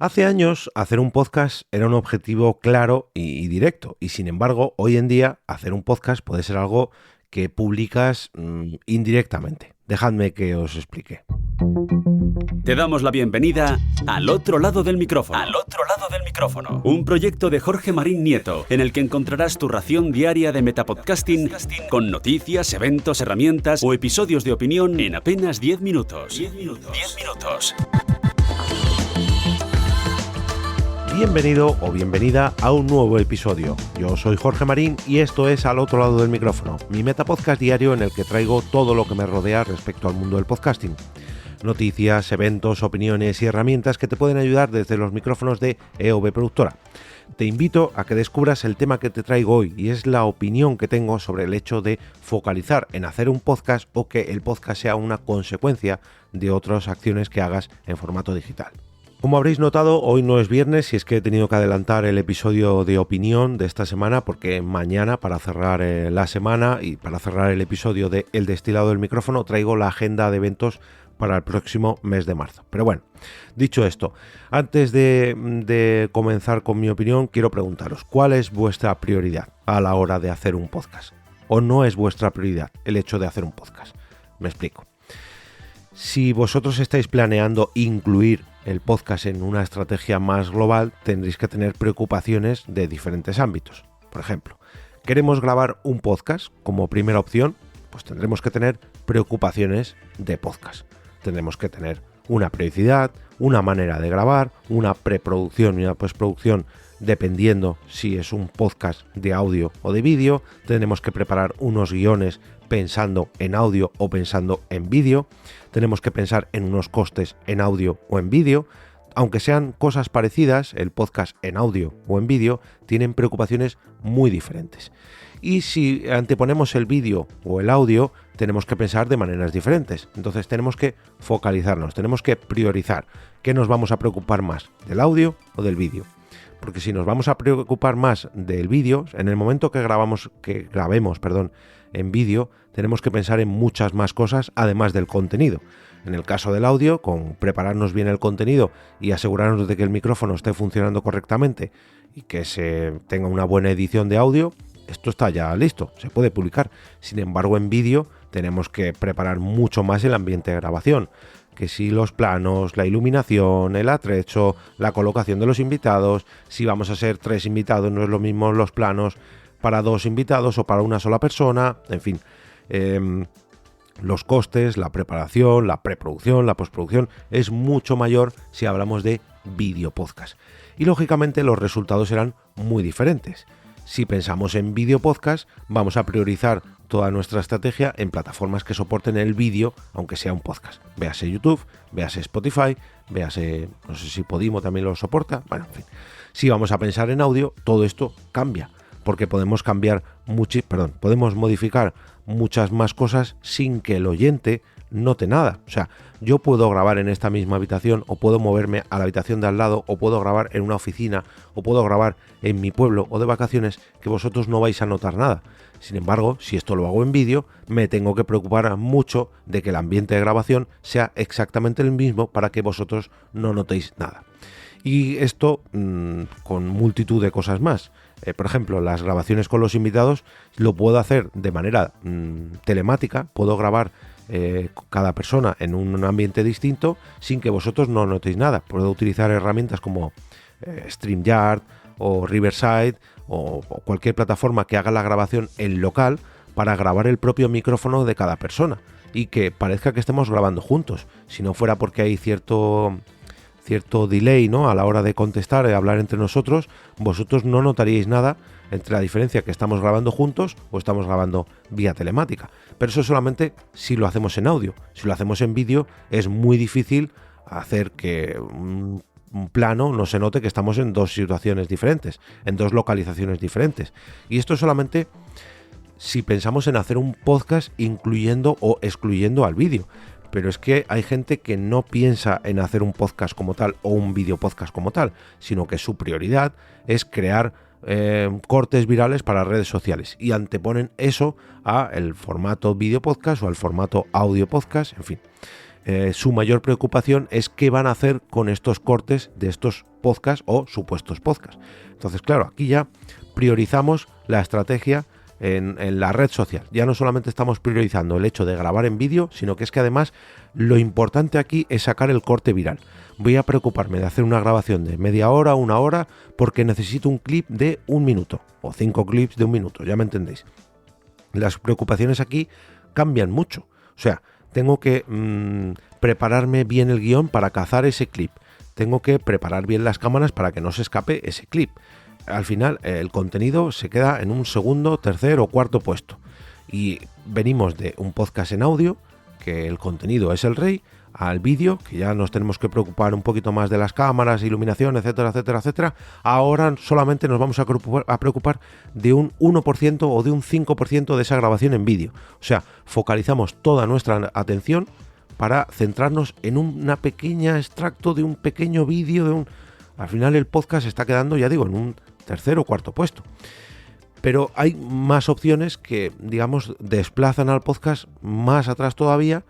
Hace años, hacer un podcast era un objetivo claro y directo, y sin embargo, hoy en día, hacer un podcast puede ser algo que publicas indirectamente. Dejadme que os explique. Te damos la bienvenida al otro lado del micrófono. Al otro lado del micrófono. Un proyecto de Jorge Marín Nieto, en el que encontrarás tu ración diaria de metapodcasting con noticias, eventos, herramientas o episodios de opinión en apenas 10 minutos. 10 minutos. Bienvenido o bienvenida a un nuevo episodio. Yo soy Jorge Marín y esto es Al otro lado del micrófono, mi metapodcast diario en el que traigo todo lo que me rodea respecto al mundo del podcasting. Noticias, eventos, opiniones y herramientas que te pueden ayudar desde los micrófonos de EOB Productora. Te invito a que descubras el tema que te traigo hoy y es la opinión que tengo sobre el hecho de focalizar en hacer un podcast o que el podcast sea una consecuencia de otras acciones que hagas en formato digital. Como habréis notado, hoy no es viernes y es que he tenido que adelantar el episodio de opinión de esta semana porque mañana, para cerrar la semana y para cerrar el episodio de El destilado del micrófono, traigo la agenda de eventos para el próximo mes de marzo. Pero bueno, dicho esto, antes de comenzar con mi opinión, quiero preguntaros, ¿cuál es vuestra prioridad a la hora de hacer un podcast? ¿O no es vuestra prioridad el hecho de hacer un podcast? Me explico. Si vosotros estáis planeando incluir el podcast en una estrategia más global, tendréis que tener preocupaciones de diferentes ámbitos. Por ejemplo, ¿queremos grabar un podcast como primera opción? Pues tendremos que tener preocupaciones de podcast. Tendremos que tener una periodicidad, una manera de grabar, una preproducción y una postproducción dependiendo si es un podcast de audio o de vídeo. Tenemos que preparar unos guiones pensando en audio o pensando en vídeo. Tenemos que pensar en unos costes en audio o en vídeo. Aunque sean cosas parecidas, el podcast en audio o en vídeo tienen preocupaciones muy diferentes. Y si anteponemos el vídeo o el audio, tenemos que pensar de maneras diferentes. Entonces tenemos que focalizarnos, tenemos que priorizar qué nos vamos a preocupar más, del audio o del vídeo. Porque si nos vamos a preocupar más del vídeo, en el momento que grabemos en vídeo, tenemos que pensar en muchas más cosas además del contenido. En el caso del audio, con prepararnos bien el contenido y asegurarnos de que el micrófono esté funcionando correctamente y que se tenga una buena edición de audio, esto está ya listo, se puede publicar. Sin embargo, en vídeo tenemos que preparar mucho más el ambiente de grabación. Que si los planos, la iluminación, el atrecho, la colocación de los invitados, si vamos a ser 3 invitados, no es lo mismo los planos para 2 invitados o para una sola persona, en fin. Los costes, la preparación, la preproducción, la postproducción es mucho mayor si hablamos de vídeo podcast. Y lógicamente los resultados serán muy diferentes. Si pensamos en vídeo podcast, vamos a priorizar toda nuestra estrategia en plataformas que soporten el vídeo, aunque sea un podcast. Véase YouTube, véase Spotify, véase, no sé si Podimo también lo soporta. Bueno, en fin. Si vamos a pensar en audio, todo esto cambia, porque podemos modificar muchas más cosas sin que el oyente note nada. O sea, yo puedo grabar en esta misma habitación o puedo moverme a la habitación de al lado o puedo grabar en una oficina o puedo grabar en mi pueblo o de vacaciones que vosotros no vais a notar nada. Sin embargo, si esto lo hago en vídeo, me tengo que preocupar mucho de que el ambiente de grabación sea exactamente el mismo para que vosotros no notéis nada. Y esto con multitud de cosas más. Por ejemplo, las grabaciones con los invitados lo puedo hacer de manera telemática, puedo grabar cada persona en un ambiente distinto sin que vosotros no notéis nada. Puedo utilizar herramientas como StreamYard o Riverside o cualquier plataforma que haga la grabación en local para grabar el propio micrófono de cada persona y que parezca que estemos grabando juntos. Si no fuera porque hay cierto delay, ¿no?, a la hora de contestar y hablar entre nosotros, vosotros no notaríais nada entre la diferencia que estamos grabando juntos o estamos grabando vía telemática. Pero eso solamente si lo hacemos en audio. Si lo hacemos en vídeo es muy difícil hacer que un plano no se note que estamos en 2 situaciones diferentes, en 2 localizaciones diferentes. Y esto solamente si pensamos en hacer un podcast incluyendo o excluyendo al vídeo. Pero es que hay gente que no piensa en hacer un podcast como tal o un vídeo podcast como tal, sino que su prioridad es crear cortes virales para redes sociales y anteponen eso a el formato vídeo podcast o al formato audio podcast, en fin. su mayor preocupación es qué van a hacer con estos cortes de estos podcasts o supuestos podcasts. Entonces, claro, aquí ya priorizamos la estrategia en la red social. Ya no solamente estamos priorizando el hecho de grabar en vídeo, sino que es que además lo importante aquí es sacar el corte viral. Voy a preocuparme de hacer una grabación de media hora, una hora, porque necesito un clip de 1 minuto o 5 clips de 1 minuto, ya me entendéis. Las preocupaciones aquí cambian mucho. O sea, tengo que prepararme bien el guión para cazar ese clip. Tengo que preparar bien las cámaras para que no se escape ese clip. Al final el contenido se queda en un segundo, tercer o cuarto puesto. Y venimos de un podcast en audio, que el contenido es el rey, al vídeo, que ya nos tenemos que preocupar un poquito más de las cámaras, iluminación, etcétera, etcétera, etcétera. Ahora solamente nos vamos a preocupar de un 1% o de un 5% de esa grabación en vídeo. O sea, focalizamos toda nuestra atención para centrarnos en una pequeña extracto de un pequeño vídeo, Al final el podcast está quedando, ya digo, en un tercer o cuarto puesto. Pero hay más opciones que, digamos, desplazan al podcast más atrás todavía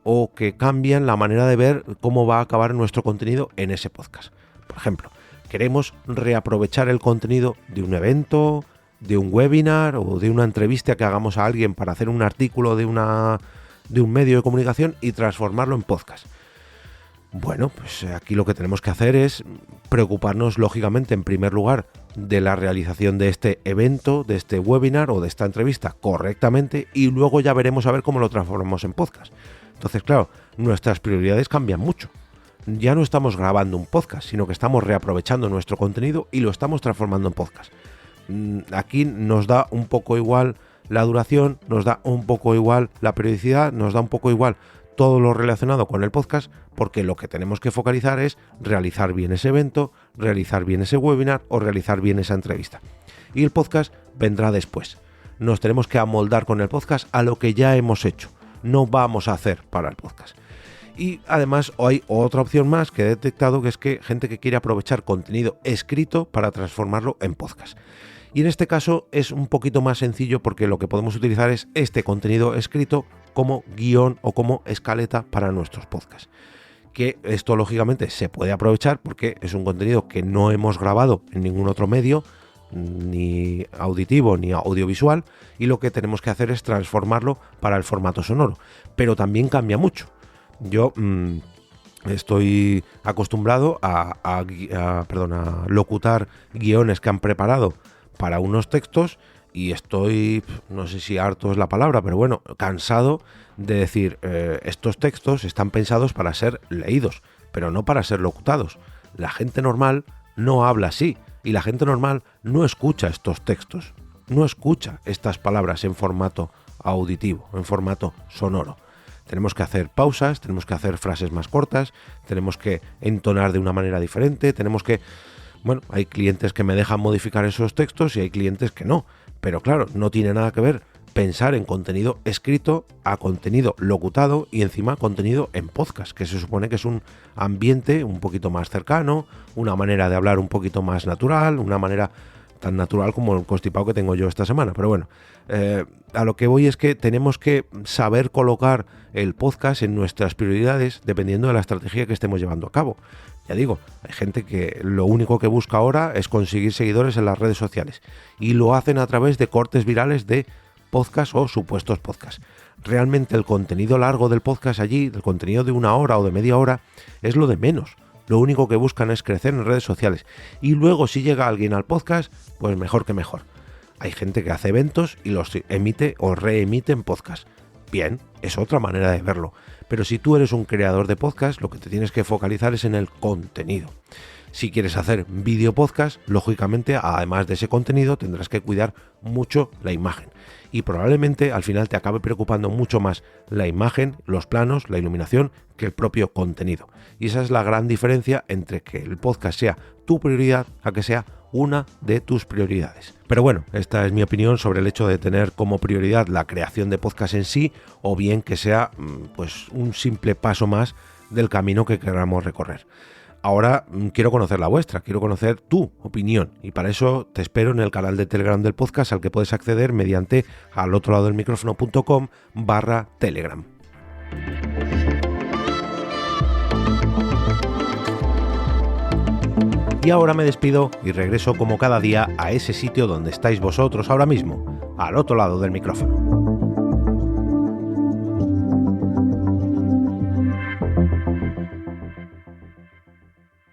o que cambian la manera de ver cómo va a acabar nuestro contenido en ese podcast. Por ejemplo, queremos reaprovechar el contenido de un evento, de un webinar o de una entrevista que hagamos a alguien para hacer un artículo de un medio de comunicación y transformarlo en podcast. Bueno, pues aquí lo que tenemos que hacer es preocuparnos, lógicamente, en primer lugar, de la realización de este evento, de este webinar o de esta entrevista correctamente, y luego ya veremos a ver cómo lo transformamos en podcast. Entonces, claro, nuestras prioridades cambian mucho. Ya no estamos grabando un podcast, sino que estamos reaprovechando nuestro contenido y lo estamos transformando en podcast. Aquí nos da un poco igual la duración, nos da un poco igual la periodicidad, nos da un poco igual todo lo relacionado con el podcast, porque lo que tenemos que focalizar es realizar bien ese evento, realizar bien ese webinar o realizar bien esa entrevista. Y el podcast vendrá después. Nos tenemos que amoldar con el podcast a lo que ya hemos hecho. No vamos a hacer para el podcast. Y además hay otra opción más que he detectado, que es que gente que quiere aprovechar contenido escrito para transformarlo en podcast. Y en este caso es un poquito más sencillo, porque lo que podemos utilizar es este contenido escrito como guión o como escaleta para nuestros podcasts. Que esto lógicamente se puede aprovechar porque es un contenido que no hemos grabado en ningún otro medio, ni auditivo ni audiovisual, y lo que tenemos que hacer es transformarlo para el formato sonoro. Pero también cambia mucho. Yo estoy acostumbrado a locutar guiones que han preparado para unos textos, y estoy, no sé si harto es la palabra, pero bueno, cansado de decir, estos textos están pensados para ser leídos, pero no para ser locutados. La gente normal no habla así, y la gente normal no escucha estos textos, no escucha estas palabras en formato auditivo, en formato sonoro. Tenemos que hacer pausas, tenemos que hacer frases más cortas, tenemos que entonar de una manera diferente, hay clientes que me dejan modificar esos textos y hay clientes que no. Pero claro, no tiene nada que ver pensar en contenido escrito a contenido locutado y encima contenido en podcast, que se supone que es un ambiente un poquito más cercano, una manera de hablar un poquito más natural, una manera tan natural como el constipado que tengo yo esta semana. Pero bueno, a lo que voy es que tenemos que saber colocar el podcast en nuestras prioridades dependiendo de la estrategia que estemos llevando a cabo. Ya digo, hay gente que lo único que busca ahora es conseguir seguidores en las redes sociales y lo hacen a través de cortes virales de podcast o supuestos podcasts. Realmente el contenido largo del podcast allí, el contenido de 1 hora o de media hora, es lo de menos. Lo único que buscan es crecer en redes sociales. Y luego si llega alguien al podcast, pues mejor que mejor. Hay gente que hace eventos y los emite o reemite en podcast. Bien, es otra manera de verlo. Pero si tú eres un creador de podcast, lo que te tienes que focalizar es en el contenido. Si quieres hacer vídeo podcast, lógicamente, además de ese contenido, tendrás que cuidar mucho la imagen. Y probablemente al final te acabe preocupando mucho más la imagen, los planos, la iluminación, que el propio contenido. Y esa es la gran diferencia entre que el podcast sea tu prioridad a que sea una de tus prioridades. Pero bueno, esta es mi opinión sobre el hecho de tener como prioridad la creación de podcast en sí, o bien que sea pues un simple paso más del camino que queramos recorrer. Ahora quiero conocer la vuestra, quiero conocer tu opinión, y para eso te espero en el canal de Telegram del podcast, al que puedes acceder mediante alotroladodelmicrofono.com/Telegram. Y ahora me despido y regreso como cada día a ese sitio donde estáis vosotros ahora mismo, al otro lado del micrófono.